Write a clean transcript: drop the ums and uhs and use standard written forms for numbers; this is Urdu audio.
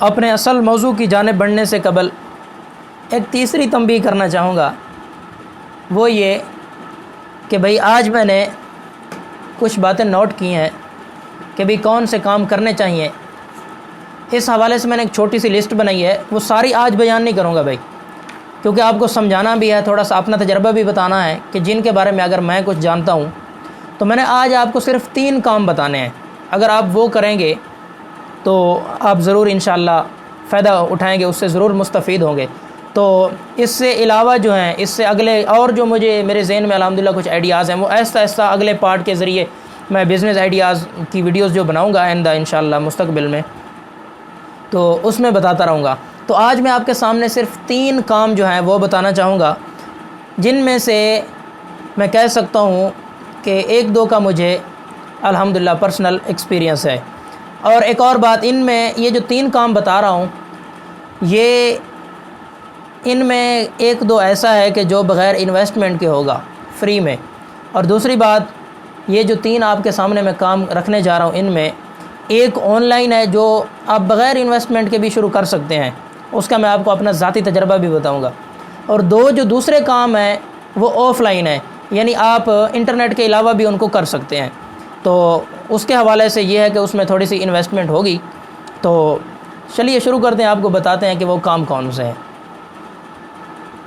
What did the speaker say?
اپنے اصل موضوع کی جانب بڑھنے سے قبل ایک تیسری تنبیہ کرنا چاہوں گا، وہ یہ کہ بھئی آج میں نے کچھ باتیں نوٹ کی ہیں کہ بھئی کون سے کام کرنے چاہیے۔ اس حوالے سے میں نے ایک چھوٹی سی لسٹ بنائی ہے، وہ ساری آج بیان نہیں کروں گا بھائی، کیونکہ آپ کو سمجھانا بھی ہے، تھوڑا سا اپنا تجربہ بھی بتانا ہے کہ جن کے بارے میں اگر میں کچھ جانتا ہوں تو میں نے آج آپ کو صرف 3 کام بتانے ہیں۔ اگر آپ وہ کریں گے تو آپ ضرور انشاءاللہ فائدہ اٹھائیں گے، اس سے ضرور مستفید ہوں گے۔ تو اس سے علاوہ جو ہیں، اس سے اگلے اور جو مجھے میرے ذہن میں الحمدللہ کچھ آئیڈیاز ہیں، وہ آہستہ آہستہ اگلے پارٹ کے ذریعے میں بزنس آئیڈیاز کی ویڈیوز جو بناؤں گا آئندہ انشاءاللہ مستقبل میں، تو اس میں بتاتا رہوں گا۔ تو آج میں آپ کے سامنے صرف 3 کام جو ہیں وہ بتانا چاہوں گا، جن میں سے میں کہہ سکتا ہوں کہ 1-2 کا مجھے الحمدللہ پرسنل ایکسپیرینس ہے۔ اور ایک اور بات، ان میں یہ جو 3 کام بتا رہا ہوں، یہ ان میں 1-2 ایسا ہے کہ جو بغیر انویسٹمنٹ کے ہوگا، فری میں۔ اور دوسری بات، یہ جو 3 آپ کے سامنے میں کام رکھنے جا رہا ہوں، ان میں ایک آن لائن ہے جو آپ بغیر انویسٹمنٹ کے بھی شروع کر سکتے ہیں، اس کا میں آپ کو اپنا ذاتی تجربہ بھی بتاؤں گا۔ اور 2 جو دوسرے کام ہیں وہ آف لائن ہے، یعنی آپ انٹرنیٹ کے علاوہ بھی ان کو کر سکتے ہیں۔ تو اس کے حوالے سے یہ ہے کہ اس میں تھوڑی سی انویسٹمنٹ ہوگی۔ تو چلیے شروع کرتے ہیں، آپ کو بتاتے ہیں کہ وہ کام کون سے ہیں۔